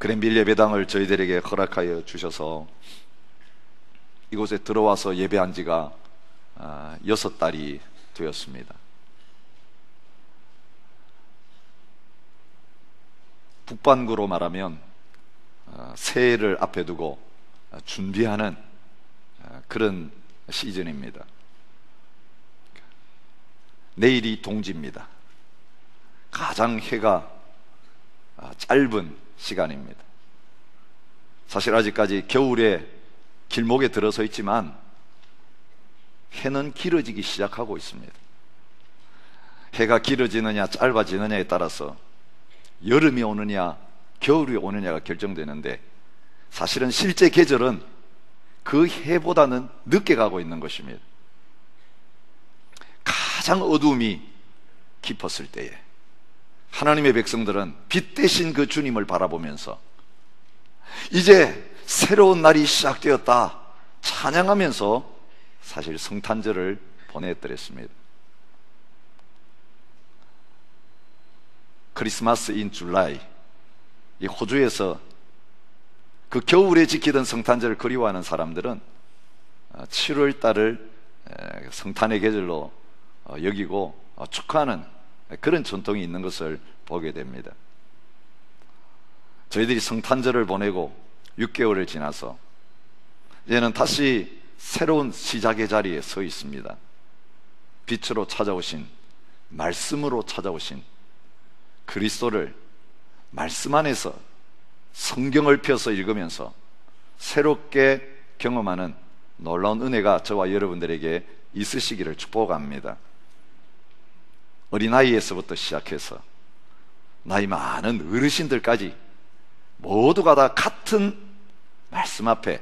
그랜빌 예배당을 저희들에게 허락하여 주셔서 이곳에 들어와서 예배한 지가 6달이 되었습니다. 북반구로 말하면 새해를 앞에 두고 준비하는 그런 시즌입니다. 내일이 동지입니다. 가장 해가 짧은 시간입니다. 사실 아직까지 겨울에 길목에 들어서 있지만 해는 길어지기 시작하고 있습니다. 해가 길어지느냐 짧아지느냐에 따라서 여름이 오느냐 겨울이 오느냐가 결정되는데, 사실은 실제 계절은 그 해보다는 늦게 가고 있는 것입니다. 가장 어두움이 깊었을 때에 하나님의 백성들은 빛 대신 그 주님을 바라보면서 이제 새로운 날이 시작되었다 찬양하면서 사실 성탄절을 보내드렸습니다. 크리스마스 인 줄라이, 이 호주에서 그 겨울에 지키던 성탄절을 그리워하는 사람들은 7월 달을 성탄의 계절로 여기고 축하하는 그런 전통이 있는 것을 보게 됩니다. 저희들이 성탄절을 보내고 6개월을 지나서 이제는 다시 새로운 시작의 자리에 서 있습니다. 빛으로 찾아오신, 말씀으로 찾아오신 그리스도를 말씀 안에서 성경을 펴서 읽으면서 새롭게 경험하는 놀라운 은혜가 저와 여러분들에게 있으시기를 축복합니다. 어린아이에서부터 시작해서 나이 많은 어르신들까지 모두가 다 같은 말씀 앞에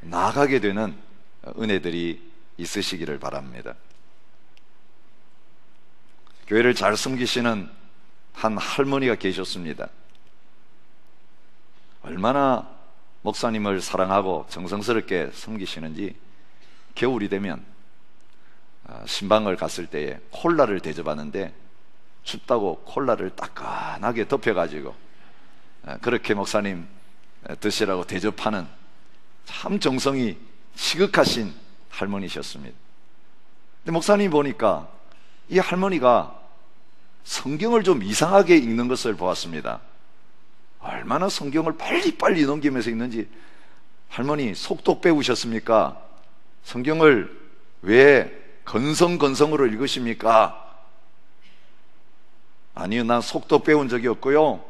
나아가게 되는 은혜들이 있으시기를 바랍니다. 교회를 잘 섬기시는 한 할머니가 계셨습니다. 얼마나 목사님을 사랑하고 정성스럽게 섬기시는지 겨울이 되면 신방을 갔을 때에 콜라를 대접하는데 춥다고 콜라를 따끈하게 덮여가지고 그렇게 목사님 드시라고 대접하는 참 정성이 시극하신 할머니셨습니다. 근데 목사님 보니까 이 할머니가 성경을 좀 이상하게 읽는 것을 보았습니다. 얼마나 성경을 빨리빨리 넘기면서 읽는지. 할머니 속독 배우셨습니까? 성경을 왜 건성건성으로 읽으십니까? 아니요, 난 속독 배운 적이 없고요,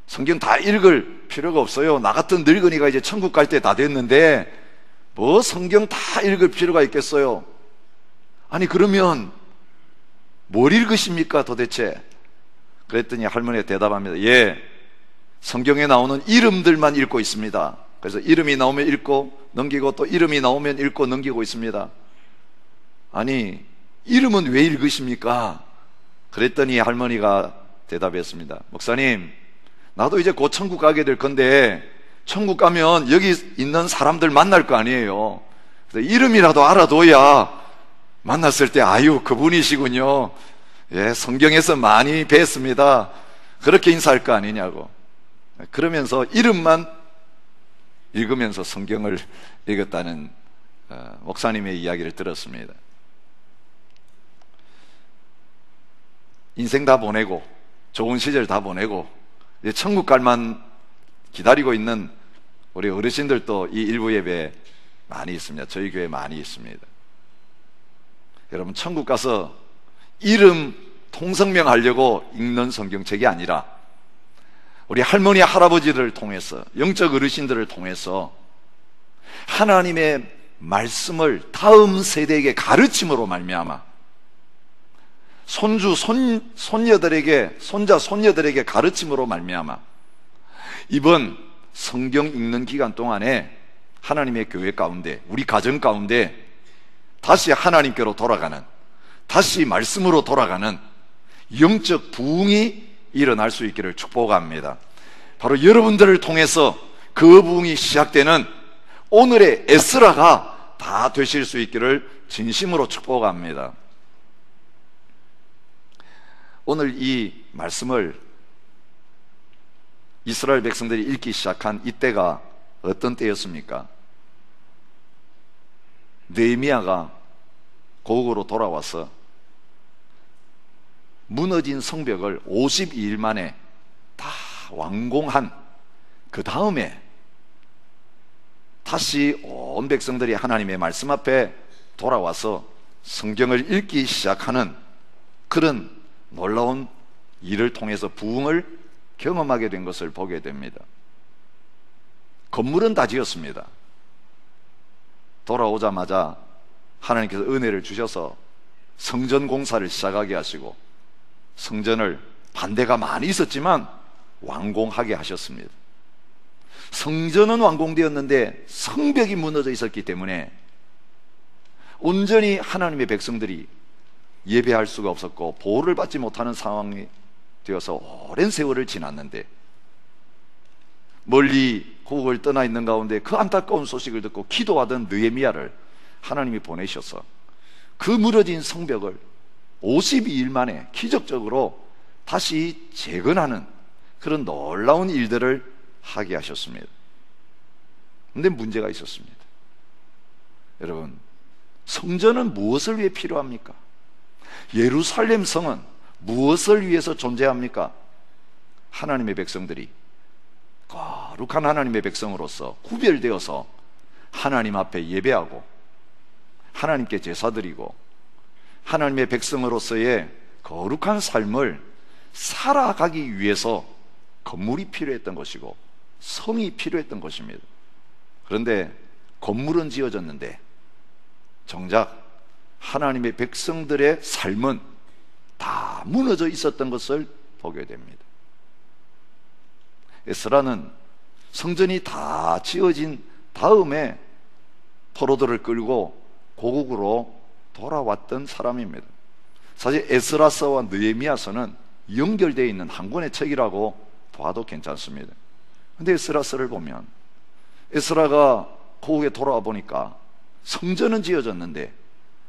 성경 다 읽을 필요가 없어요. 나 같은 늙은이가 이제 천국 갈 때 다 됐는데 뭐 성경 다 읽을 필요가 있겠어요? 아니 그러면 뭘 읽으십니까 도대체? 그랬더니 할머니가 대답합니다. 예, 성경에 나오는 이름들만 읽고 있습니다. 그래서 이름이 나오면 읽고 넘기고 또 이름이 나오면 읽고 넘기고 있습니다. 아니 이름은 왜 읽으십니까? 그랬더니 할머니가 대답했습니다. 목사님, 나도 이제 곧 천국 가게 될 건데 천국 가면 여기 있는 사람들 만날 거 아니에요. 그래서 이름이라도 알아둬야 만났을 때 아유 그분이시군요, 예, 성경에서 많이 뵀습니다, 그렇게 인사할 거 아니냐고. 그러면서 이름만 읽으면서 성경을 읽었다는 목사님의 이야기를 들었습니다. 인생 다 보내고 좋은 시절 다 보내고 이제 천국 갈만 기다리고 있는 우리 어르신들도 이 일부 예배에 많이 있습니다. 저희 교회에 많이 있습니다. 여러분, 천국 가서 이름 통성명 하려고 읽는 성경책이 아니라 우리 할머니 할아버지들을 통해서, 영적 어르신들을 통해서 하나님의 말씀을 다음 세대에게 가르침으로 말미암아 손주 손녀들에게, 손자 손녀들에게 가르침으로 말미암아 이번 성경 읽는 기간 동안에 하나님의 교회 가운데, 우리 가정 가운데 다시 하나님께로 돌아가는, 다시 말씀으로 돌아가는 영적 부흥이 일어날 수 있기를 축복합니다. 바로 여러분들을 통해서 그 부흥이 시작되는 오늘의 에스라가 다 되실 수 있기를 진심으로 축복합니다. 오늘 이 말씀을 이스라엘 백성들이 읽기 시작한 이때가 어떤 때였습니까? 느헤미야가 고국으로 돌아와서 무너진 성벽을 52일 만에 다 완공한 그 다음에 다시 온 백성들이 하나님의 말씀 앞에 돌아와서 성경을 읽기 시작하는 그런 놀라운 일을 통해서 부흥을 경험하게 된 것을 보게 됩니다. 건물은 다 지었습니다. 돌아오자마자 하나님께서 은혜를 주셔서 성전 공사를 시작하게 하시고 성전을 반대가 많이 있었지만 완공하게 하셨습니다. 성전은 완공되었는데 성벽이 무너져 있었기 때문에 온전히 하나님의 백성들이 예배할 수가 없었고 보호를 받지 못하는 상황이 되어서 오랜 세월을 지났는데 멀리 고국을 떠나 있는 가운데 그 안타까운 소식을 듣고 기도하던 느헤미야를 하나님이 보내셔서 그 무너진 성벽을 52일 만에 기적적으로 다시 재건하는 그런 놀라운 일들을 하게 하셨습니다. 그런데 문제가 있었습니다. 여러분, 성전은 무엇을 위해 필요합니까? 예루살렘 성은 무엇을 위해서 존재합니까? 하나님의 백성들이 거룩한 하나님의 백성으로서 구별되어서 하나님 앞에 예배하고 하나님께 제사드리고 하나님의 백성으로서의 거룩한 삶을 살아가기 위해서 건물이 필요했던 것이고 성이 필요했던 것입니다. 그런데 건물은 지어졌는데 정작 하나님의 백성들의 삶은 다 무너져 있었던 것을 보게 됩니다. 에스라는 성전이 다 지어진 다음에 포로들을 끌고 고국으로 돌아왔던 사람입니다. 사실 에스라서와 느헤미야서는 연결되어 있는 한 권의 책이라고 봐도 괜찮습니다. 그런데 에스라서를 보면 에스라가 고국에 돌아와 보니까 성전은 지어졌는데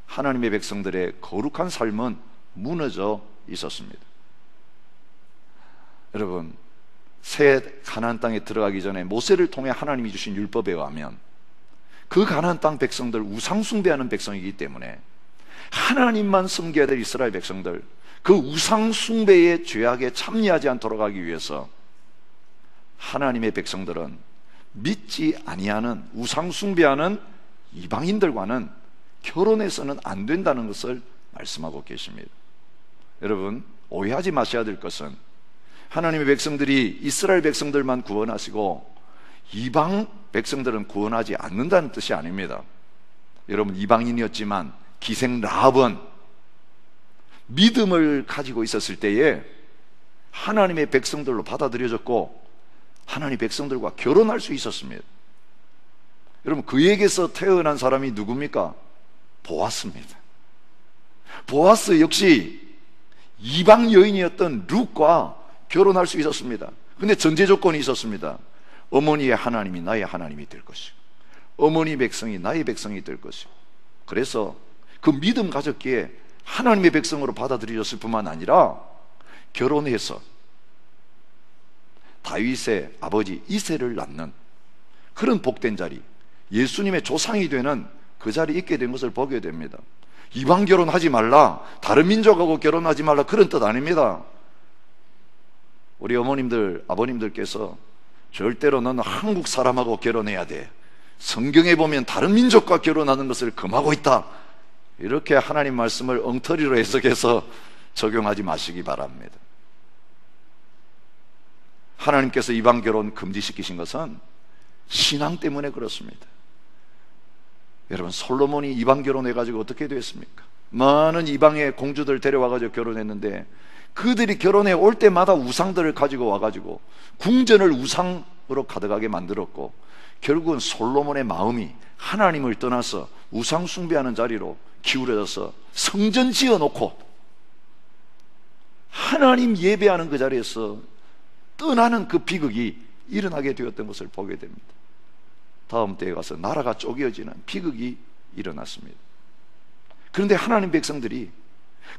하나님의 백성들의 거룩한 삶은 무너져 있었습니다. 여러분, 새 가나안 땅에 들어가기 전에 모세를 통해 하나님이 주신 율법에 의하면 그 가나안 땅 백성들 우상 숭배하는 백성이기 때문에 하나님만 섬겨야 될 이스라엘 백성들 그 우상 숭배의 죄악에 참여하지 않도록 하기 위해서 하나님의 백성들은 믿지 아니하는 우상 숭배하는 이방인들과는 결혼해서는 안 된다는 것을 말씀하고 계십니다. 여러분, 오해하지 마셔야 될 것은 하나님의 백성들이 이스라엘 백성들만 구원하시고 이방 백성들은 구원하지 않는다는 뜻이 아닙니다. 여러분, 이방인이었지만 기생 라합은 믿음을 가지고 있었을 때에 하나님의 백성들로 받아들여졌고 하나님의 백성들과 결혼할 수 있었습니다. 여러분, 그에게서 태어난 사람이 누굽니까? 보아스입니다. 보아스 역시 이방 여인이었던 룻과 결혼할 수 있었습니다. 근데 전제 조건이 있었습니다. 어머니의 하나님이 나의 하나님이 될 것이고 어머니 백성이 나의 백성이 될 것이고 그래서 그 믿음 가졌기에 하나님의 백성으로 받아들여졌을 뿐만 아니라 결혼해서 다윗의 아버지 이새를 낳는 그런 복된 자리, 예수님의 조상이 되는 그 자리에 있게 된 것을 보게 됩니다. 이방 결혼하지 말라, 다른 민족하고 결혼하지 말라, 그런 뜻 아닙니다. 우리 어머님들, 아버님들께서 절대로 너는 한국 사람하고 결혼해야 돼, 성경에 보면 다른 민족과 결혼하는 것을 금하고 있다, 이렇게 하나님 말씀을 엉터리로 해석해서 적용하지 마시기 바랍니다. 하나님께서 이방 결혼 금지시키신 것은 신앙 때문에 그렇습니다. 여러분, 솔로몬이 이방 결혼해가지고 어떻게 됐습니까? 많은 이방의 공주들 데려와가지고 결혼했는데 그들이 결혼해 올 때마다 우상들을 가지고 와가지고 궁전을 우상으로 가득하게 만들었고 결국은 솔로몬의 마음이 하나님을 떠나서 우상 숭배하는 자리로 기울어져서 성전 지어놓고 하나님 예배하는 그 자리에서 떠나는 그 비극이 일어나게 되었던 것을 보게 됩니다. 다음 때에 가서 나라가 쪼개어지는 비극이 일어났습니다. 그런데 하나님 백성들이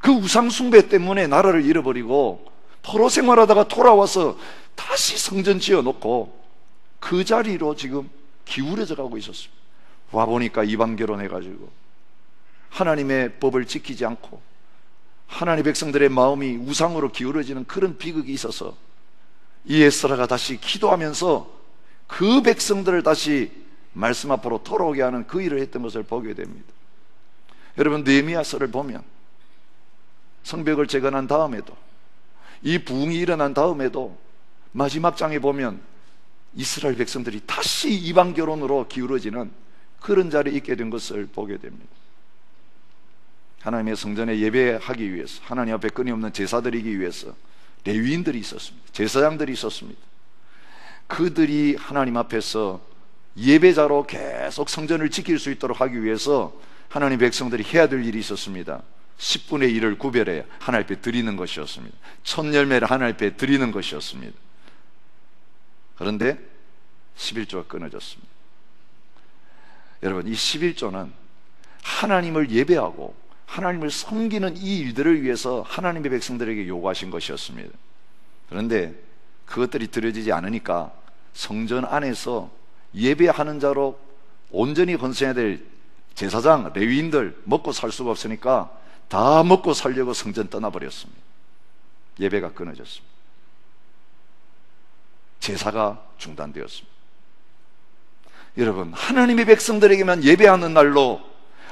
그 우상 숭배 때문에 나라를 잃어버리고 포로 생활하다가 돌아와서 다시 성전 지어놓고 그 자리로 지금 기울어져 가고 있었습니다. 와보니까 이방 결혼해가지고 하나님의 법을 지키지 않고 하나님의 백성들의 마음이 우상으로 기울어지는 그런 비극이 있어서 이 에스라가 다시 기도하면서 그 백성들을 다시 말씀 앞으로 돌아오게 하는 그 일을 했던 것을 보게 됩니다. 여러분, 느헤미야서를 보면 성벽을 재건한 다음에도, 이 부흥이 일어난 다음에도 마지막 장에 보면 이스라엘 백성들이 다시 이방 결혼으로 기울어지는 그런 자리에 있게 된 것을 보게 됩니다. 하나님의 성전에 예배하기 위해서, 하나님 앞에 끊임없는 제사 드리기 위해서 레위인들이 있었습니다. 제사장들이 있었습니다. 그들이 하나님 앞에서 예배자로 계속 성전을 지킬 수 있도록 하기 위해서 하나님 백성들이 해야 될 일이 있었습니다. 10분의 1을 구별해 하나님 앞에 드리는 것이었습니다. 첫 열매를 하나님 앞에 드리는 것이었습니다. 그런데 11조가 끊어졌습니다. 여러분, 이 11조는 하나님을 예배하고 하나님을 섬기는 이 일들을 위해서 하나님의 백성들에게 요구하신 것이었습니다. 그런데 그것들이 드려지지 않으니까 성전 안에서 예배하는 자로 온전히 헌신해야 될 제사장, 레위인들 먹고 살 수가 없으니까 다 먹고 살려고 성전 떠나버렸습니다. 예배가 끊어졌습니다. 제사가 중단되었습니다. 여러분, 하나님의 백성들에게만 예배하는 날로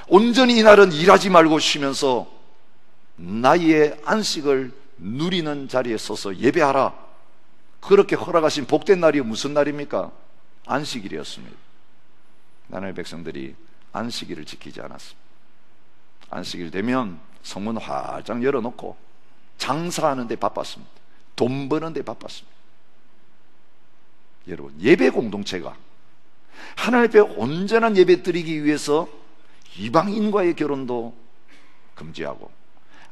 온전히 이 날은 일하지 말고 쉬면서 나의 안식을 누리는 자리에 서서 예배하라, 그렇게 허락하신 복된 날이 무슨 날입니까? 안식일이었습니다. 하나님의 백성들이 안식일을 지키지 않았습니다. 안식일 되면 성문 활짝 열어놓고 장사하는 데 바빴습니다. 돈 버는 데 바빴습니다. 여러분, 예배 공동체가 하나님 앞에 온전한 예배 드리기 위해서 이방인과의 결혼도 금지하고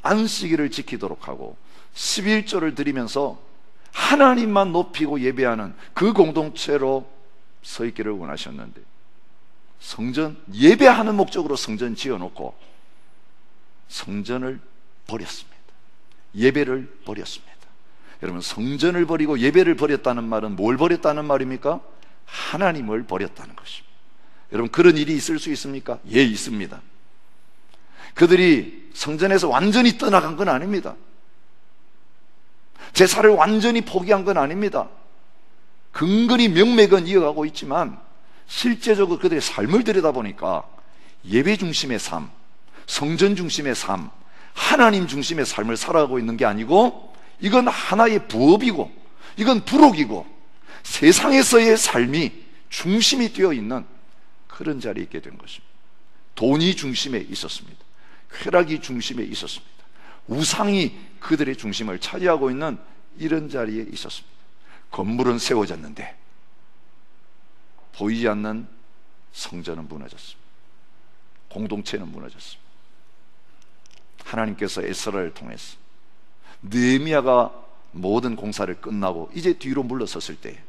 안식일을 지키도록 하고 11조를 드리면서 하나님만 높이고 예배하는 그 공동체로 서 있기를 원하셨는데, 성전, 예배하는 목적으로 성전 지어놓고 성전을 버렸습니다. 예배를 버렸습니다. 여러분, 성전을 버리고 예배를 버렸다는 말은 뭘 버렸다는 말입니까? 하나님을 버렸다는 것입니다. 여러분, 그런 일이 있을 수 있습니까? 예, 있습니다. 그들이 성전에서 완전히 떠나간 건 아닙니다. 제사를 완전히 포기한 건 아닙니다. 근근히 명맥은 이어가고 있지만 실제적으로 그들의 삶을 들여다보니까 예배 중심의 삶, 성전 중심의 삶, 하나님 중심의 삶을 살아가고 있는 게 아니고, 이건 하나의 부업이고 이건 부록이고 세상에서의 삶이 중심이 되어 있는 그런 자리에 있게 된 것입니다. 돈이 중심에 있었습니다. 쾌락이 중심에 있었습니다. 우상이 그들의 중심을 차지하고 있는 이런 자리에 있었습니다. 건물은 세워졌는데 보이지 않는 성전은 무너졌습니다. 공동체는 무너졌습니다. 하나님께서 에스라를 통해서 느헤미야가 모든 공사를 끝나고 이제 뒤로 물러섰을 때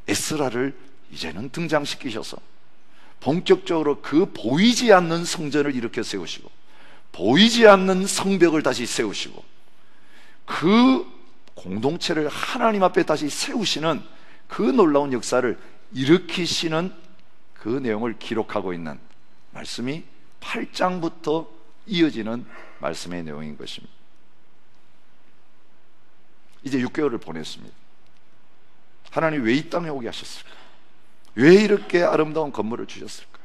에스라를 이제는 등장시키셔서 본격적으로 그 보이지 않는 성전을 일으켜 세우시고 보이지 않는 성벽을 다시 세우시고 그 공동체를 하나님 앞에 다시 세우시는 그 놀라운 역사를 일으키시는 그 내용을 기록하고 있는 말씀이 8장부터 이어지는 말씀의 내용인 것입니다. 이제 6개월을 보냈습니다. 하나님 왜 이 땅에 오게 하셨을까? 왜 이렇게 아름다운 건물을 주셨을까?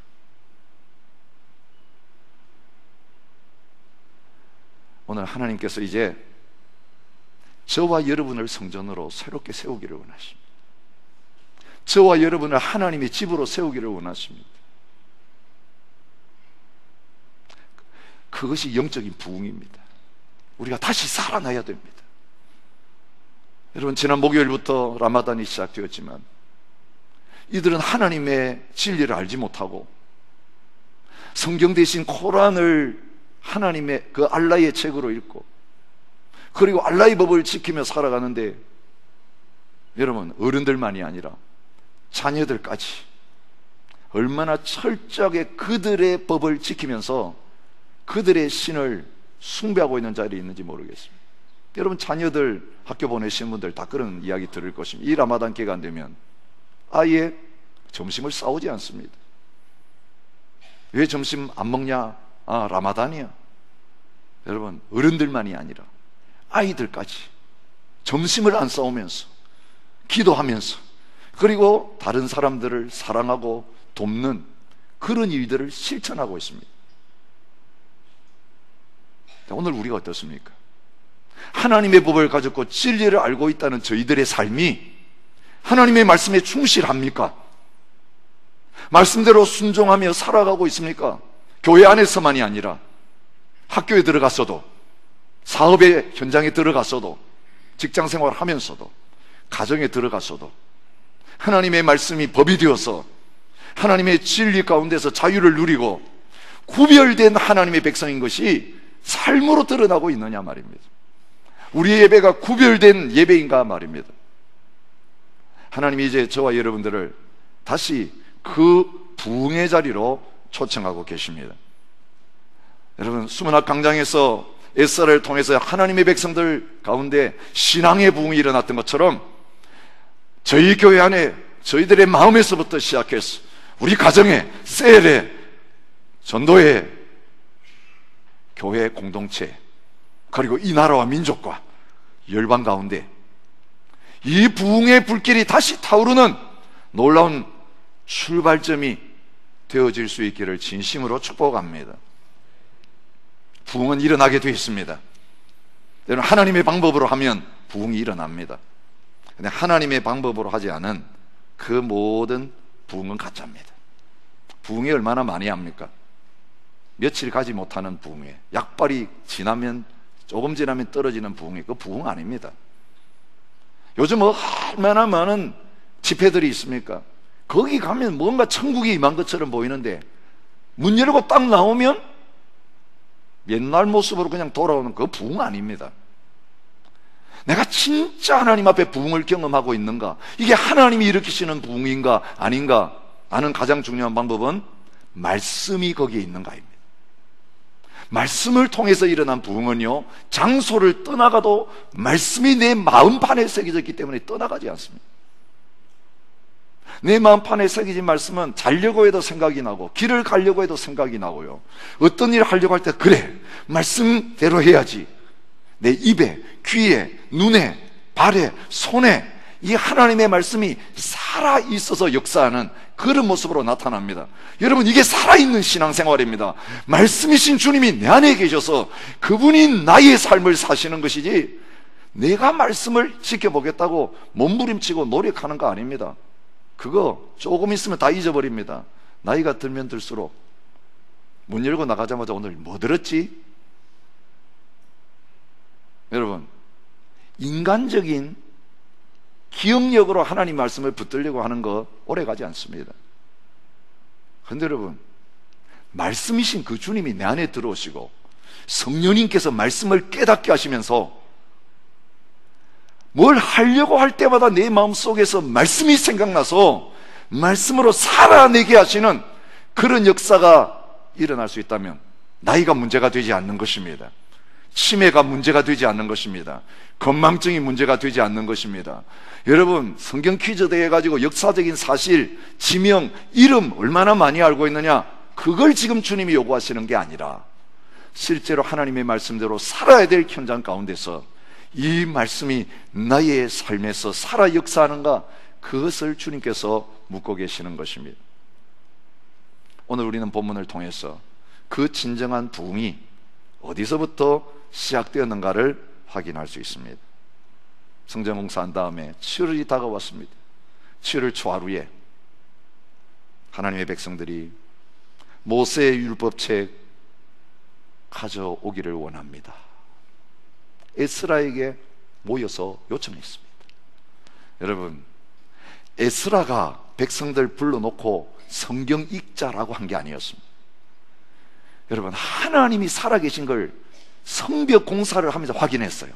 오늘 하나님께서 이제 저와 여러분을 성전으로 새롭게 세우기를 원하십니다. 저와 여러분을 하나님의 집으로 세우기를 원하십니다. 그것이 영적인 부흥입니다. 우리가 다시 살아나야 됩니다. 여러분, 지난 목요일부터 라마단이 시작되었지만 이들은 하나님의 진리를 알지 못하고 성경 대신 코란을 하나님의 그 알라의 책으로 읽고 그리고 알라의 법을 지키며 살아가는데, 여러분, 어른들만이 아니라 자녀들까지 얼마나 철저하게 그들의 법을 지키면서 그들의 신을 숭배하고 있는 자리에 있는지 모르겠습니다. 여러분 자녀들 학교 보내시는 분들 다 그런 이야기 들을 것입니다. 이 라마단 기간 되면 아예 점심을 싸우지 않습니다. 왜 점심 안 먹냐? 아, 라마단이야. 여러분, 어른들만이 아니라 아이들까지 점심을 안 싸우면서 기도하면서, 그리고 다른 사람들을 사랑하고 돕는 그런 일들을 실천하고 있습니다. 오늘 우리가 어떻습니까? 하나님의 법을 가졌고 진리를 알고 있다는 저희들의 삶이 하나님의 말씀에 충실합니까? 말씀대로 순종하며 살아가고 있습니까? 교회 안에서만이 아니라 학교에 들어갔어도, 사업의 현장에 들어갔어도, 직장생활 하면서도, 가정에 들어갔어도 하나님의 말씀이 법이 되어서 하나님의 진리 가운데서 자유를 누리고 구별된 하나님의 백성인 것이 삶으로 드러나고 있느냐 말입니다. 우리의 예배가 구별된 예배인가 말입니다. 하나님이 이제 저와 여러분들을 다시 그 부흥의 자리로 초청하고 계십니다. 여러분, 수문학 강장에서 에스라를 통해서 하나님의 백성들 가운데 신앙의 부흥이 일어났던 것처럼 저희 교회 안에 저희들의 마음에서부터 시작해서 우리 가정에, 셀에, 전도회, 교회 공동체, 그리고 이 나라와 민족과 열방 가운데 이 부흥의 불길이 다시 타오르는 놀라운 출발점이 되어질 수 있기를 진심으로 축복합니다. 부흥은 일어나게 되어 있습니다. 여러분, 하나님의 방법으로 하면 부흥이 일어납니다. 근데 하나님의 방법으로 하지 않은 그 모든 부흥은 가짜입니다. 부흥이 얼마나 많이 합니까? 며칠 가지 못하는 부흥에, 약발이 지나면, 조금 지나면 떨어지는 부흥이, 그 부흥 아닙니다. 요즘 얼마나 많은 집회들이 있습니까? 거기 가면 뭔가 천국이 임한 것처럼 보이는데 문 열고 딱 나오면 옛날 모습으로 그냥 돌아오는 그 부흥 아닙니다. 내가 진짜 하나님 앞에 부흥을 경험하고 있는가? 이게 하나님이 일으키시는 부흥인가 아닌가 아는 가장 중요한 방법은 말씀이 거기에 있는가입니다. 말씀을 통해서 일어난 부흥은요, 장소를 떠나가도 말씀이 내 마음판에 새겨졌기 때문에 떠나가지 않습니다. 내 마음판에 새겨진 말씀은 자려고 해도 생각이 나고, 길을 가려고 해도 생각이 나고요, 어떤 일을 하려고 할 때 그래, 말씀대로 해야지. 내 입에, 귀에, 눈에, 발에, 손에 이 하나님의 말씀이 살아있어서 역사하는 그런 모습으로 나타납니다. 여러분, 이게 살아있는 신앙생활입니다. 말씀이신 주님이 내 안에 계셔서 그분이 나의 삶을 사시는 것이지, 내가 말씀을 지켜보겠다고 몸부림치고 노력하는 거 아닙니다. 그거 조금 있으면 다 잊어버립니다. 나이가 들면 들수록 문 열고 나가자마자 오늘 뭐 들었지? 여러분, 인간적인 기억력으로 하나님 말씀을 붙들려고 하는 거 오래 가지 않습니다. 그런데 여러분, 말씀이신 그 주님이 내 안에 들어오시고 성령님께서 말씀을 깨닫게 하시면서 뭘 하려고 할 때마다 내 마음속에서 말씀이 생각나서 말씀으로 살아내게 하시는 그런 역사가 일어날 수 있다면 나이가 문제가 되지 않는 것입니다. 치매가 문제가 되지 않는 것입니다. 건망증이 문제가 되지 않는 것입니다. 여러분, 성경 퀴즈 대회 가지고 역사적인 사실, 지명, 이름 얼마나 많이 알고 있느냐, 그걸 지금 주님이 요구하시는 게 아니라 실제로 하나님의 말씀대로 살아야 될 현장 가운데서 이 말씀이 나의 삶에서 살아 역사하는가, 그것을 주님께서 묻고 계시는 것입니다. 오늘 우리는 본문을 통해서 그 진정한 부흥이 어디서부터 시작되었는가를 확인할 수 있습니다. 성전 공사한 다음에 7월이 다가왔습니다. 7월 초하루에 하나님의 백성들이 모세의 율법책 가져오기를 원합니다. 에스라에게 모여서 요청했습니다. 여러분, 에스라가 백성들 불러놓고 성경 읽자라고 한 게 아니었습니다. 여러분, 하나님이 살아계신 걸 성벽 공사를 하면서 확인했어요.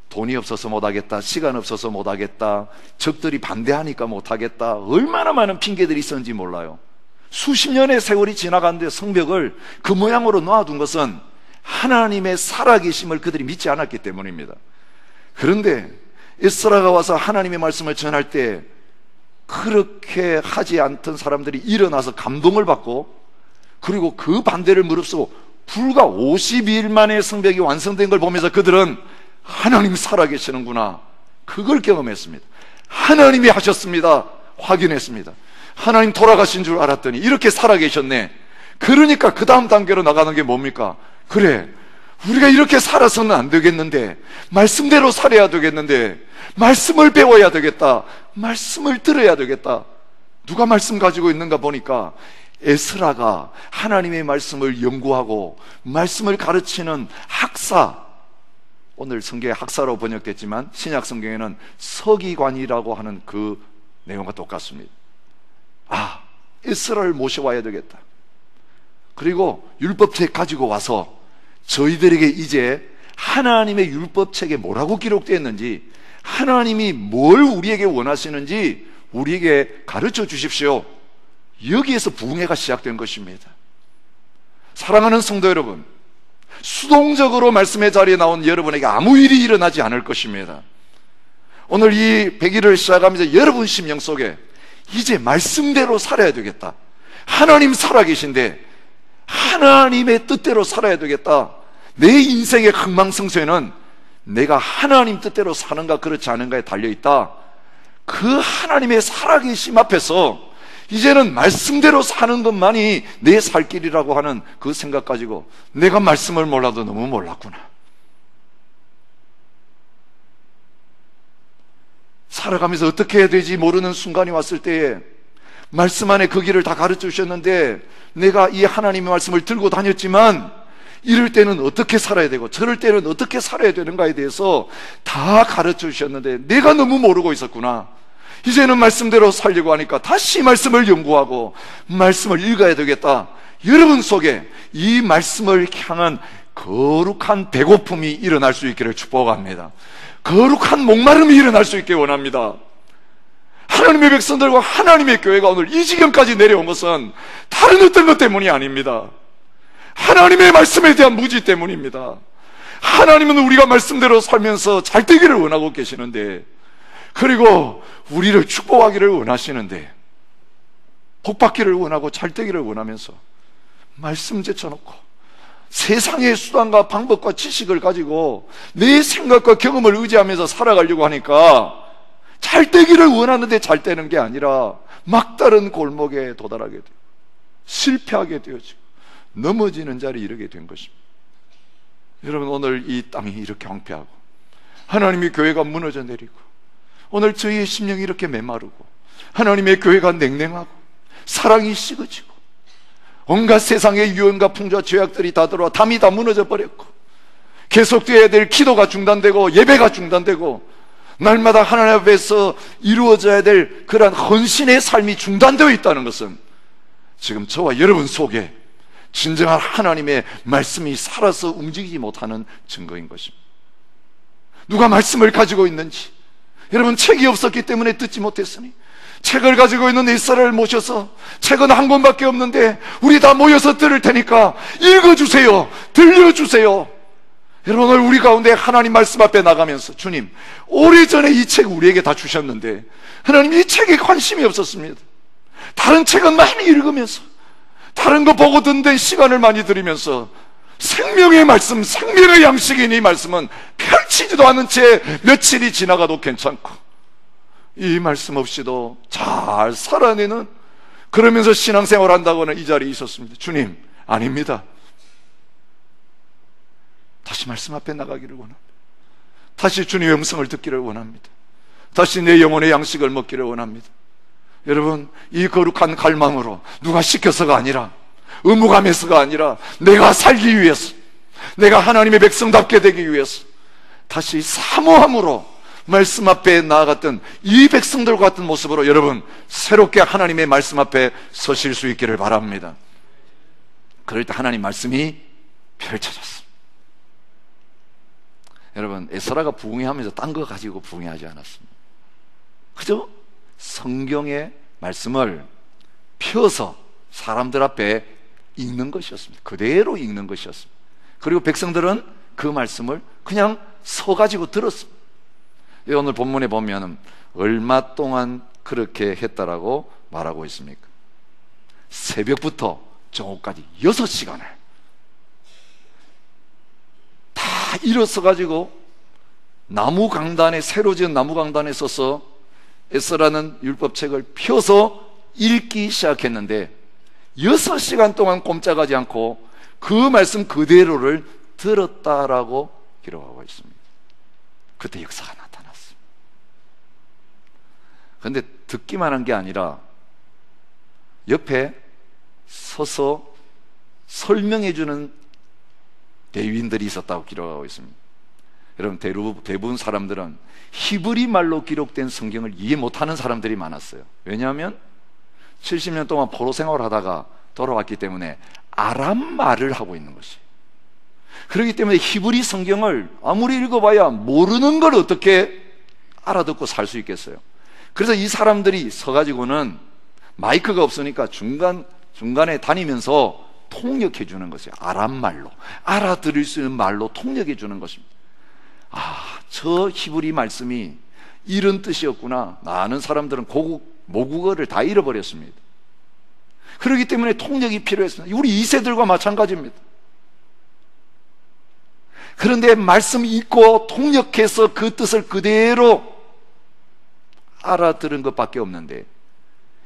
돈이 없어서 못하겠다, 시간 없어서 못하겠다, 적들이 반대하니까 못하겠다, 얼마나 많은 핑계들이 있었는지 몰라요. 수십 년의 세월이 지나갔는데 성벽을 그 모양으로 놔둔 것은 하나님의 살아계심을 그들이 믿지 않았기 때문입니다. 그런데 에스라가 와서 하나님의 말씀을 전할 때 그렇게 하지 않던 사람들이 일어나서 감동을 받고, 그리고 그 반대를 무릅쓰고 불과 52일 만에 성벽이 완성된 걸 보면서 그들은 하나님 살아계시는구나, 그걸 경험했습니다. 하나님이 하셨습니다. 확인했습니다. 하나님 돌아가신 줄 알았더니 이렇게 살아계셨네. 그러니까 그 다음 단계로 나가는 게 뭡니까? 그래, 우리가 이렇게 살아서는 안 되겠는데, 말씀대로 살아야 되겠는데, 말씀을 배워야 되겠다, 말씀을 들어야 되겠다. 누가 말씀 가지고 있는가 보니까 에스라가 하나님의 말씀을 연구하고 말씀을 가르치는 학사, 오늘 성경에 학사로 번역됐지만 신약 성경에는 서기관이라고 하는 그 내용과 똑같습니다. 아, 에스라를 모셔와야 되겠다. 그리고 율법책 가지고 와서 저희들에게 이제 하나님의 율법책에 뭐라고 기록되어 있는지, 하나님이 뭘 우리에게 원하시는지 우리에게 가르쳐 주십시오. 여기에서 부흥회가 시작된 것입니다. 사랑하는 성도 여러분, 수동적으로 말씀의 자리에 나온 여러분에게 아무 일이 일어나지 않을 것입니다. 오늘 이 100일을 시작하면서 여러분 심령 속에 이제 말씀대로 살아야 되겠다, 하나님 살아계신데 하나님의 뜻대로 살아야 되겠다, 내 인생의 흥망성쇠는 내가 하나님 뜻대로 사는가 그렇지 않은가에 달려있다. 그 하나님의 살아계심 앞에서 이제는 말씀대로 사는 것만이 내 살 길이라고 하는 그 생각 가지고, 내가 말씀을 몰라도 너무 몰랐구나, 살아가면서 어떻게 해야 되지 모르는 순간이 왔을 때에 말씀 안에 그 길을 다 가르쳐 주셨는데, 내가 이 하나님의 말씀을 들고 다녔지만 이럴 때는 어떻게 살아야 되고 저럴 때는 어떻게 살아야 되는가에 대해서 다 가르쳐 주셨는데 내가 너무 모르고 있었구나. 이제는 말씀대로 살려고 하니까 다시 말씀을 연구하고 말씀을 읽어야 되겠다. 여러분 속에 이 말씀을 향한 거룩한 배고픔이 일어날 수 있기를 축복합니다. 거룩한 목마름이 일어날 수 있게 원합니다. 하나님의 백성들과 하나님의 교회가 오늘 이 지경까지 내려온 것은 다른 어떤 것 때문이 아닙니다. 하나님의 말씀에 대한 무지 때문입니다. 하나님은 우리가 말씀대로 살면서 잘 되기를 원하고 계시는데, 그리고 우리를 축복하기를 원하시는데, 복받기를 원하고 잘 되기를 원하면서 말씀 제쳐놓고 세상의 수단과 방법과 지식을 가지고 내 생각과 경험을 의지하면서 살아가려고 하니까 잘 되기를 원하는데 잘 되는 게 아니라 막다른 골목에 도달하게 되고 실패하게 되어지고 넘어지는 자리에 이르게 된 것입니다. 여러분, 오늘 이 땅이 이렇게 황폐하고 하나님의 교회가 무너져 내리고 오늘 저희의 심령이 이렇게 메마르고 하나님의 교회가 냉랭하고 사랑이 식어지고 온갖 세상의 유언과 풍조와 죄악들이 다 들어와 담이 다 무너져 버렸고 계속되어야 될 기도가 중단되고 예배가 중단되고 날마다 하나님 앞에서 이루어져야 될 그러한 헌신의 삶이 중단되어 있다는 것은 지금 저와 여러분 속에 진정한 하나님의 말씀이 살아서 움직이지 못하는 증거인 것입니다. 누가 말씀을 가지고 있는지, 여러분, 책이 없었기 때문에 듣지 못했으니 책을 가지고 있는 에스라를 모셔서 책은 한 권밖에 없는데 우리 다 모여서 들을 테니까 읽어주세요, 들려주세요. 여러분, 오늘 우리 가운데 하나님 말씀 앞에 나가면서 주님, 오래전에 이 책 우리에게 다 주셨는데 하나님 이 책에 관심이 없었습니다. 다른 책은 많이 읽으면서 다른 거 보고 듣는 시간을 많이 들이면서 생명의 말씀, 생명의 양식인 이 말씀은 펼치지도 않은 채 며칠이 지나가도 괜찮고 이 말씀 없이도 잘 살아내는, 그러면서 신앙생활 한다고는 이 자리에 있었습니다. 주님, 아닙니다. 다시 말씀 앞에 나가기를 원합니다. 다시 주님의 음성을 듣기를 원합니다. 다시 내 영혼의 양식을 먹기를 원합니다. 여러분, 이 거룩한 갈망으로 누가 시켜서가 아니라, 의무감에서가 아니라 내가 살기 위해서, 내가 하나님의 백성답게 되기 위해서 다시 사모함으로 말씀 앞에 나아갔던 이 백성들과 같은 모습으로 여러분 새롭게 하나님의 말씀 앞에 서실 수 있기를 바랍니다. 그럴 때 하나님 말씀이 펼쳐졌습니다. 여러분, 에스라가 부흥회하면서 딴 거 가지고 부흥회하지 않았습니다. 그죠? 성경의 말씀을 펴서 사람들 앞에 읽는 것이었습니다. 그대로 읽는 것이었습니다. 그리고 백성들은 그 말씀을 그냥 서가지고 들었습니다. 오늘 본문에 보면 얼마 동안 그렇게 했다라고 말하고 있습니까? 새벽부터 정오까지 6시간을 다 일어서가지고 나무 강단에, 새로 지은 나무 강단에 서서 에스라는 율법책을 펴서 읽기 시작했는데 6시간 동안 꼼짝하지 않고 그 말씀 그대로를 들었다라고 기록하고 있습니다. 그때 역사가 나타났습니다. 그런데 듣기만 한 게 아니라 옆에 서서 설명해주는 대위인들이 있었다고 기록하고 있습니다. 여러분, 대부분 사람들은 히브리 말로 기록된 성경을 이해 못하는 사람들이 많았어요. 왜냐하면 70년 동안 포로 생활을 하다가 돌아왔기 때문에 아람 말을 하고 있는 것이. 그렇기 때문에 히브리 성경을 아무리 읽어봐야 모르는 걸 어떻게 알아듣고 살 수 있겠어요? 그래서 이 사람들이 서가지고는 마이크가 없으니까 중간에 다니면서 통역해 주는 것이에요. 아람 말로, 알아들을 수 있는 말로 통역해 주는 것입니다. 아, 저 히브리 말씀이 이런 뜻이었구나. 아는 사람들은 모국어를 다 잃어버렸습니다. 그렇기 때문에 통역이 필요했습니다. 우리 2세들과 마찬가지입니다. 그런데 말씀 읽고 통역해서 그 뜻을 그대로 알아들은 것밖에 없는데,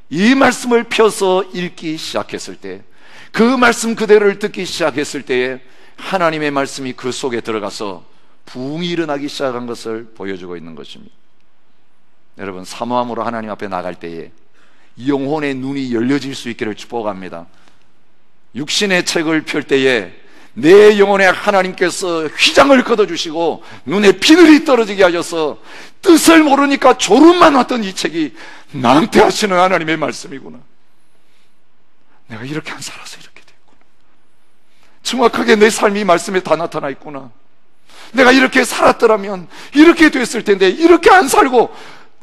이 말씀을 펴서 읽기 시작했을 때, 그 말씀 그대로를 듣기 시작했을 때에 하나님의 말씀이 그 속에 들어가서 부흥이 일어나기 시작한 것을 보여주고 있는 것입니다. 여러분, 사모함으로 하나님 앞에 나갈 때에 영혼의 눈이 열려질 수 있기를 축복합니다. 육신의 책을 펼 때에 내 영혼에 하나님께서 휘장을 걷어주시고 눈에 비늘이 떨어지게 하셔서 뜻을 모르니까 졸음만 왔던 이 책이 나한테 하시는 하나님의 말씀이구나. 내가 이렇게 안 살아서 이렇게 됐구나. 정확하게 내 삶이 말씀에 다 나타나 있구나. 내가 이렇게 살았더라면 이렇게 됐을 텐데 이렇게 안 살고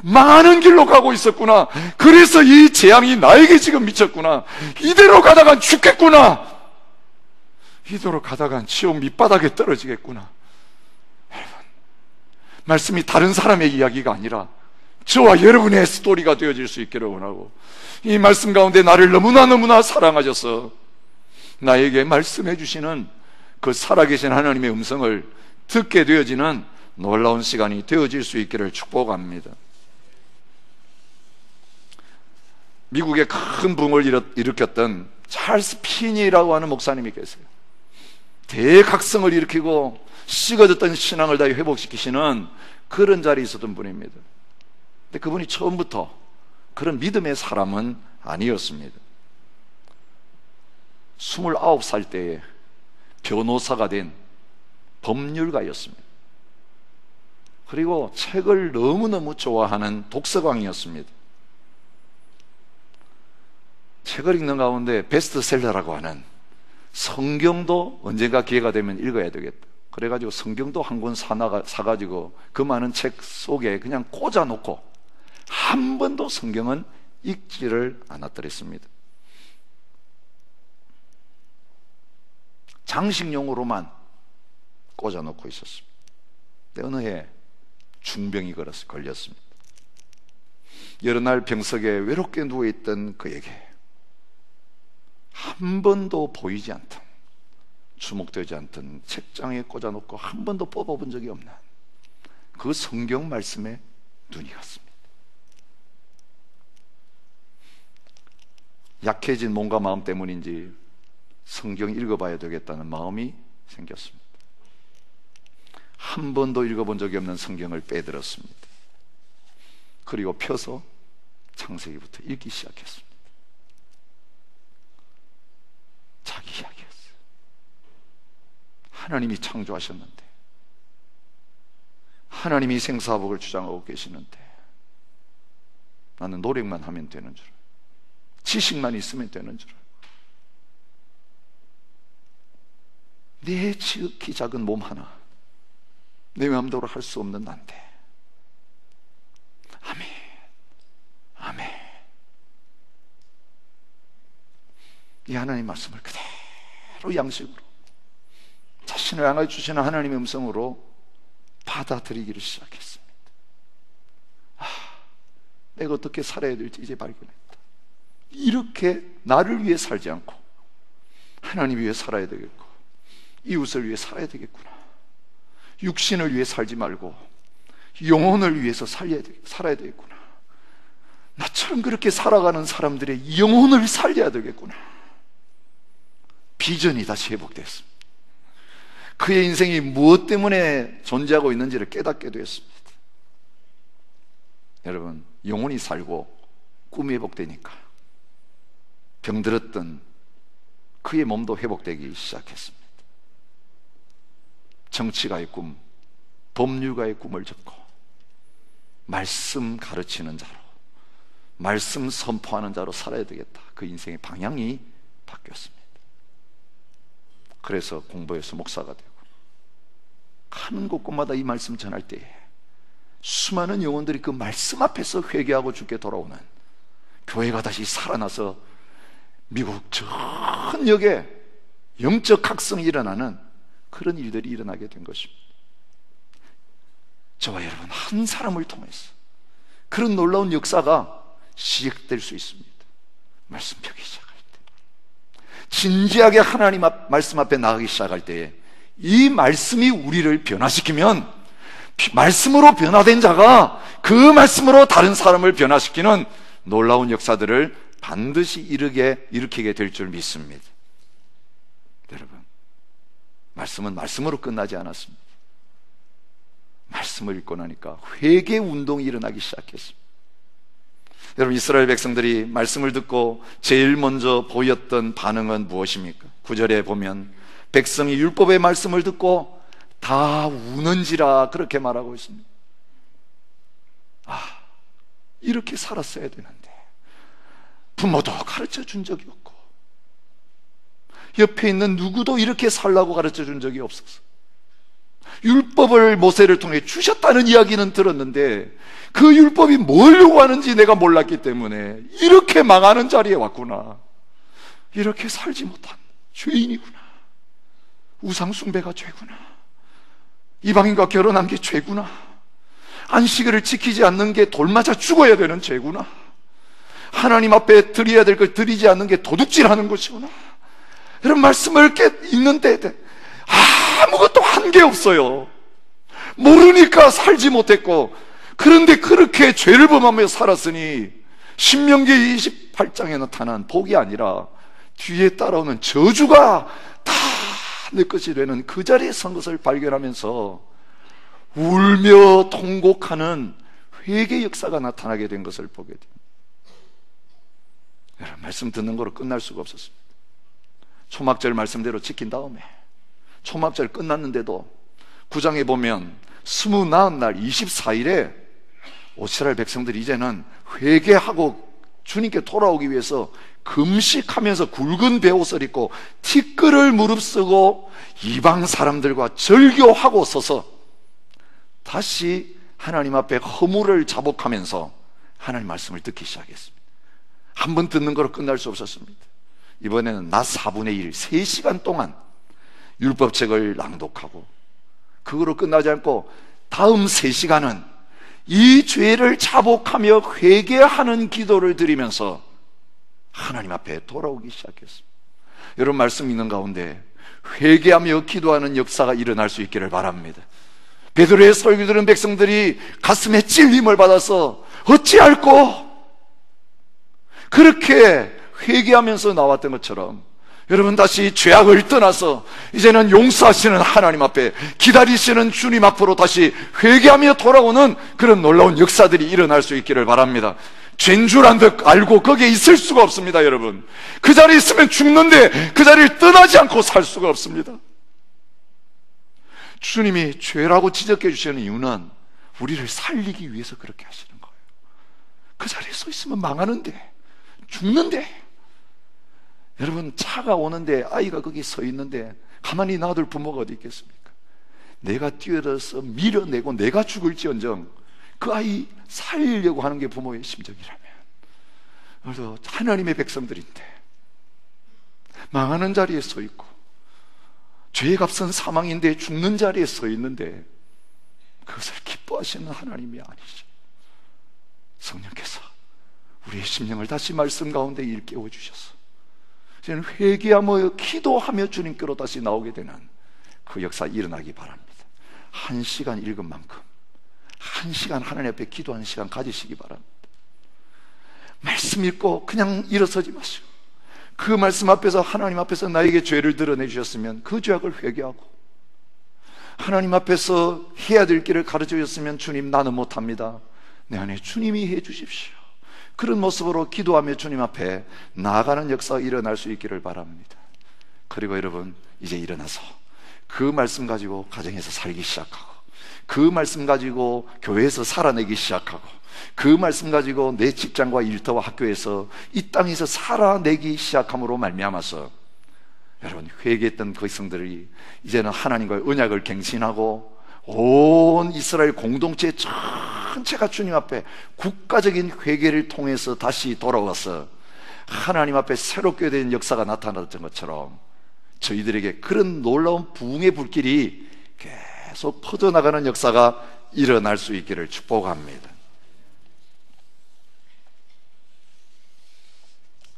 망하는 길로 가고 있었구나. 그래서 이 재앙이 나에게 지금 미쳤구나. 이대로 가다간 죽겠구나. 이대로 가다간 지옥 밑바닥에 떨어지겠구나. 여러분, 말씀이 다른 사람의 이야기가 아니라 저와 여러분의 스토리가 되어질 수 있기를 원하고, 이 말씀 가운데 나를 너무나 사랑하셔서 나에게 말씀해 주시는 그 살아계신 하나님의 음성을 듣게 되어지는 놀라운 시간이 되어질 수 있기를 축복합니다. 미국에 큰 붕을 일으켰던 찰스 피니라고 하는 목사님이 계세요. 대각성을 일으키고 식어졌던 신앙을 다시 회복시키시는 그런 자리에 있었던 분입니다. 근데 그분이 처음부터 그런 믿음의 사람은 아니었습니다. 29살 때에 변호사가 된 법률가였습니다. 그리고 책을 너무너무 좋아하는 독서광이었습니다. 책을 읽는 가운데 베스트셀러라고 하는 성경도 언젠가 기회가 되면 읽어야 되겠다. 그래가지고 성경도 한 권 사가지고 그 많은 책 속에 그냥 꽂아놓고 한 번도 성경은 읽지를 않았더랬습니다. 장식용으로만 꽂아놓고 있었습니다. 근데 어느 해 중병이 걸렸습니다. 여러 날 병석에 외롭게 누워있던 그에게 한 번도 보이지 않던, 주목되지 않던 책장에 꽂아놓고 한 번도 뽑아본 적이 없는 그 성경 말씀에 눈이 갔습니다. 약해진 몸과 마음 때문인지 성경 읽어봐야 되겠다는 마음이 생겼습니다. 한 번도 읽어본 적이 없는 성경을 빼들었습니다. 그리고 펴서 창세기부터 읽기 시작했습니다. 자기 이야기였어요. 하나님이 창조하셨는데, 하나님이 생사복을 주장하고 계시는데 나는 노력만 하면 되는 줄 알고, 지식만 있으면 되는 줄 알고, 내 지극히 작은 몸 하나 내 마음대로 할 수 없는 난데, 아멘, 아멘. 이 하나님 말씀을 그대로 양식으로 자신을 향하여 주시는 하나님의 음성으로 받아들이기를 시작했습니다. 내가 어떻게 살아야 될지 이제 발견했다. 이렇게 나를 위해 살지 않고 하나님 위해 살아야 되겠고 이웃을 위해 살아야 되겠구나. 육신을 위해 살지 말고 영혼을 위해서 살아야 되겠구나. 나처럼 그렇게 살아가는 사람들의 영혼을 살려야 되겠구나. 비전이 다시 회복됐습니다. 그의 인생이 무엇 때문에 존재하고 있는지를 깨닫게 되었습니다. 여러분, 영혼이 살고 꿈이 회복되니까 병들었던 그의 몸도 회복되기 시작했습니다. 정치가의 꿈, 법률가의 꿈을 접고 말씀 가르치는 자로, 말씀 선포하는 자로 살아야 되겠다. 그 인생의 방향이 바뀌었습니다. 그래서 공부해서 목사가 되고 가는 곳곳마다 이 말씀 전할 때에 수많은 영혼들이 그 말씀 앞에서 회개하고 주께 돌아오는, 교회가 다시 살아나서 미국 전역에 영적 각성이 일어나는 그런 일들이 일어나게 된 것입니다. 저와 여러분 한 사람을 통해서 그런 놀라운 역사가 시작될 수 있습니다. 말씀 펴기 시작할 때, 진지하게 하나님 말씀 앞에 나가기 시작할 때에 이 말씀이 우리를 변화시키면, 말씀으로 변화된 자가 그 말씀으로 다른 사람을 변화시키는 놀라운 역사들을 반드시 일으키게 될 줄 믿습니다. 여러분, 말씀은 말씀으로 끝나지 않았습니다. 말씀을 읽고 나니까 회개 운동이 일어나기 시작했습니다. 여러분, 이스라엘 백성들이 말씀을 듣고 제일 먼저 보였던 반응은 무엇입니까? 9절에 보면 백성이 율법의 말씀을 듣고 다 우는지라 그렇게 말하고 있습니다. 이렇게 살았어야 되는데 부모도 가르쳐 준 적이 없고 옆에 있는 누구도 이렇게 살라고 가르쳐 준 적이 없었어. 율법을 모세를 통해 주셨다는 이야기는 들었는데 그 율법이 뭘 요구하는지 내가 몰랐기 때문에 이렇게 망하는 자리에 왔구나. 이렇게 살지 못한 죄인이구나. 우상숭배가 죄구나. 이방인과 결혼한 게 죄구나. 안식일을 지키지 않는 게 돌맞아 죽어야 되는 죄구나. 하나님 앞에 드려야 될 걸 드리지 않는 게 도둑질하는 것이구나. 이런 말씀을 읽는데 아무것도 한 게 없어요. 모르니까 살지 못했고, 그런데 그렇게 죄를 범하며 살았으니 신명기 28장에 나타난 복이 아니라 뒤에 따라오는 저주가 다 내 것이 되는 그 자리에 선 것을 발견하면서 울며 통곡하는 회개 역사가 나타나게 된 것을 보게 됩니다. 여러분, 말씀 듣는 거로 끝날 수가 없었습니다. 초막절 말씀대로 지킨 다음에 초막절 끝났는데도 9장에 보면 29날 24일에 이스라엘 백성들이 이제는 회개하고 주님께 돌아오기 위해서 금식하면서 굵은 베옷을 입고 티끌을 무릅쓰고 이방 사람들과 절교하고 서서 다시 하나님 앞에 허물을 자복하면서 하나님 말씀을 듣기 시작했습니다. 한 번 듣는 거로 끝날 수 없었습니다. 이번에는 낮 4분의 1, 3시간 동안 율법책을 낭독하고, 그거로 끝나지 않고 다음 3시간은 이 죄를 자복하며 회개하는 기도를 드리면서 하나님 앞에 돌아오기 시작했습니다. 여러분, 말씀 있는 가운데 회개하며 기도하는 역사가 일어날 수 있기를 바랍니다. 베드로의 설교 들은 백성들이 가슴에 찔림을 받아서 어찌할꼬 그렇게 회개하면서 나왔던 것처럼, 여러분 다시 죄악을 떠나서 이제는 용서하시는 하나님 앞에 기다리시는 주님 앞으로 다시 회개하며 돌아오는 그런 놀라운 역사들이 일어날 수 있기를 바랍니다. 죄인 줄 안 듯 알고 거기에 있을 수가 없습니다. 여러분, 그 자리에 있으면 죽는데 그 자리를 떠나지 않고 살 수가 없습니다. 주님이 죄라고 지적해 주시는 이유는 우리를 살리기 위해서 그렇게 하시는 거예요. 그 자리에 서 있으면 망하는데, 죽는데. 여러분, 차가 오는데 아이가 거기 서 있는데 가만히 놔둘 부모가 어디 있겠습니까? 내가 뛰어들어서 밀어내고 내가 죽을지언정 그 아이 살리려고 하는 게 부모의 심정이라면, 그래서 하나님의 백성들인데 망하는 자리에 서 있고 죄의 값은 사망인데 죽는 자리에 서 있는데 그것을 기뻐하시는 하나님이 아니시. 성령께서 우리의 심령을 다시 말씀 가운데 일깨워 주셔서 이제는 회개하며 기도하며 주님께로 다시 나오게 되는 그 역사 일어나기 바랍니다. 1시간 읽은 만큼 1시간 하나님 앞에 기도하는 시간 가지시기 바랍니다. 말씀 읽고 그냥 일어서지 마시고 그 말씀 앞에서, 하나님 앞에서 나에게 죄를 드러내 주셨으면 그 죄악을 회개하고, 하나님 앞에서 해야 될 길을 가르쳐 주셨으면 주님 나는 못합니다, 내 안에 주님이 해 주십시오, 그런 모습으로 기도하며 주님 앞에 나아가는 역사가 일어날 수 있기를 바랍니다. 그리고 여러분, 이제 일어나서 그 말씀 가지고 가정에서 살기 시작하고, 그 말씀 가지고 교회에서 살아내기 시작하고, 그 말씀 가지고 내 직장과 일터와 학교에서 이 땅에서 살아내기 시작함으로 말미암아서 여러분, 회개했던 그 성들이 이제는 하나님과의 언약을 갱신하고 온 이스라엘 공동체 전체가 주님 앞에 국가적인 회개를 통해서 다시 돌아와서 하나님 앞에 새롭게 된 역사가 나타났던 것처럼 저희들에게 그런 놀라운 부흥의 불길이 계속 퍼져나가는 역사가 일어날 수 있기를 축복합니다.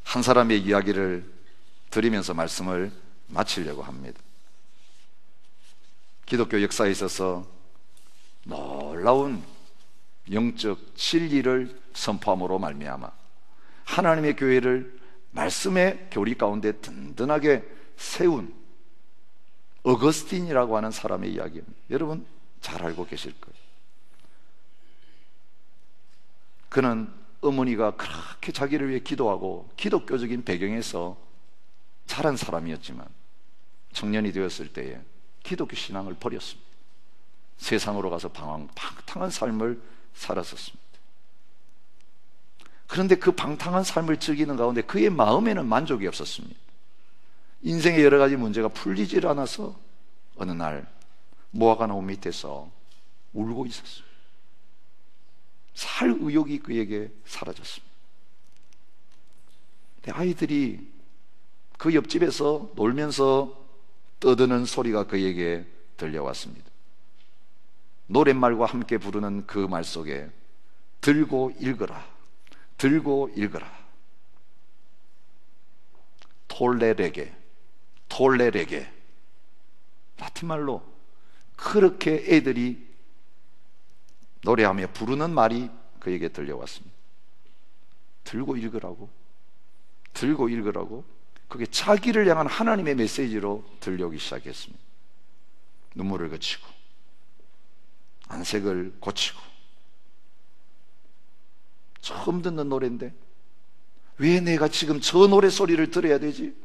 한 사람의 이야기를 드리면서 말씀을 마치려고 합니다. 기독교 역사에 있어서 놀라운 영적 진리를 선포함으로 말미암아 하나님의 교회를 말씀의 교리 가운데 든든하게 세운 어거스틴이라고 하는 사람의 이야기입니다. 여러분 잘 알고 계실 거예요. 그는 어머니가 그렇게 자기를 위해 기도하고 기독교적인 배경에서 자란 사람이었지만 청년이 되었을 때에 기독교 신앙을 버렸습니다. 세상으로 가서 방탕한 삶을 살았었습니다. 그런데 그 방탕한 삶을 즐기는 가운데 그의 마음에는 만족이 없었습니다. 인생의 여러 가지 문제가 풀리질 않아서 어느 날 무화과 나무 밑에서 울고 있었습니다. 살 의욕이 그에게 사라졌습니다. 근데 아이들이 그 옆집에서 놀면서 떠드는 소리가 그에게 들려왔습니다. 노랫말과 함께 부르는 그 말 속에 들고 읽어라, 들고 읽어라, 톨레레게, 톨레레게, 라틴 말로 그렇게 애들이 노래하며 부르는 말이 그에게 들려왔습니다. 들고 읽으라고, 들고 읽으라고. 그게 자기를 향한 하나님의 메시지로 들려오기 시작했습니다. 눈물을 그치고 안색을 고치고, 처음 듣는 노래인데 왜 내가 지금 저 노래 소리를 들어야 되지?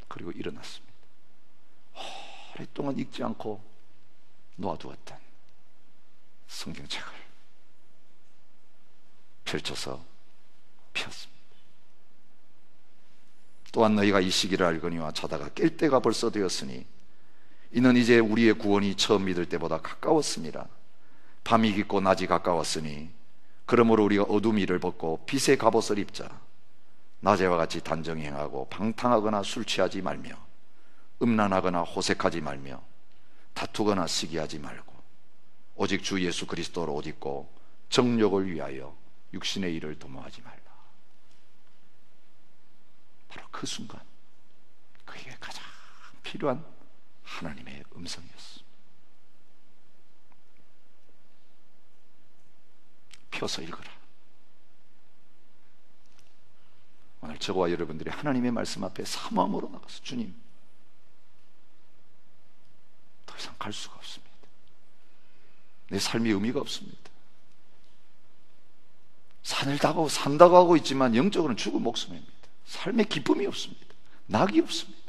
그리고 일어났습니다. 오랫동안 읽지 않고 놓아두었던 성경책을 펼쳐서 폈습니다. 또한 너희가 이 시기를 알거니와 자다가 깰 때가 벌써 되었으니 이는 이제 우리의 구원이 처음 믿을 때보다 가까웠습니다. 밤이 깊고 낮이 가까웠으니 그러므로 우리가 어둠 이를 벗고 빛의 갑옷을 입자. 낮에와 같이 단정히 행하고 방탕하거나 술 취하지 말며 음란하거나 호색하지 말며 다투거나 시기하지 말고 오직 주 예수 그리스도를 옷 입고 정욕을 위하여 육신의 일을 도모하지 말라. 바로 그 순간 그에게 가장 필요한 하나님의 음성이었습니다. 펴서 읽어라. 오늘 저와 여러분들이 하나님의 말씀 앞에 사모함으로 나가서 주님, 더 이상 갈 수가 없습니다. 내 삶이 의미가 없습니다. 산다고 하고 있지만 영적으로는 죽은 목숨입니다. 삶에 기쁨이 없습니다. 낙이 없습니다.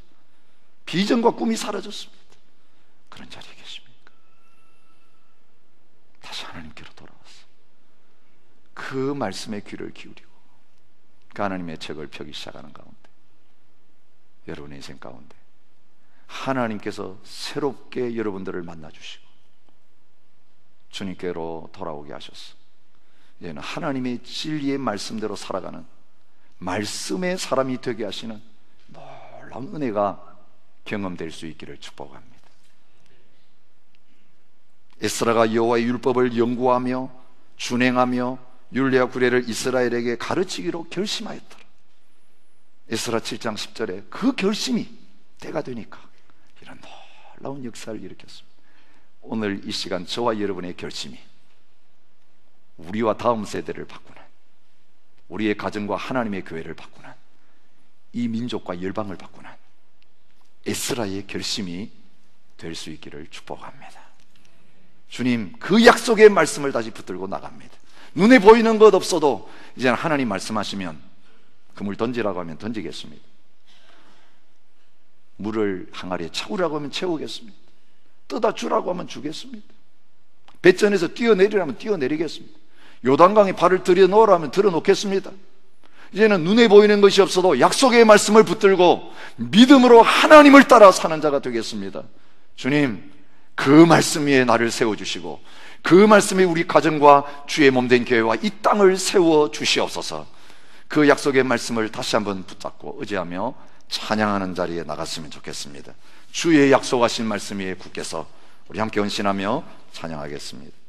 비전과 꿈이 사라졌습니다. 그런 자리에 계십니까? 다시 하나님께로 돌아와서 그 말씀에 귀를 기울이고 그 하나님의 책을 펴기 시작하는 가운데 여러분의 인생 가운데 하나님께서 새롭게 여러분들을 만나주시고 주님께로 돌아오게 하셨어. 이제는 하나님의 진리의 말씀대로 살아가는 말씀의 사람이 되게 하시는 놀라운 은혜가 경험될 수 있기를 축복합니다. 에스라가 여호와의 율법을 연구하며 준행하며 율례와 규례를 이스라엘에게 가르치기로 결심하였더라. 에스라 7장 10절에 그 결심이 때가 되니까 이런 놀라운 역사를 일으켰습니다. 오늘 이 시간 저와 여러분의 결심이 우리와 다음 세대를 바꾸는, 우리의 가정과 하나님의 교회를 바꾸는, 이 민족과 열방을 바꾸는 에스라의 결심이 될 수 있기를 축복합니다. 주님, 그 약속의 말씀을 다시 붙들고 나갑니다. 눈에 보이는 것 없어도 이제는 하나님 말씀하시면 그물 던지라고 하면 던지겠습니다. 물을 항아리에 채우라고 하면 채우겠습니다. 떠다 주라고 하면 주겠습니다. 배전에서 뛰어내리라면 뛰어내리겠습니다. 요단강에 발을 들여놓으라면 들여놓겠습니다. 이제는 눈에 보이는 것이 없어도 약속의 말씀을 붙들고 믿음으로 하나님을 따라 사는 자가 되겠습니다. 주님, 그 말씀 위에 나를 세워주시고 그 말씀이 우리 가정과 주의 몸된 교회와 이 땅을 세워 주시옵소서. 그 약속의 말씀을 다시 한번 붙잡고 의지하며 찬양하는 자리에 나갔으면 좋겠습니다. 주의 약속하신 말씀 위에 굳게서 우리 함께 헌신하며 찬양하겠습니다.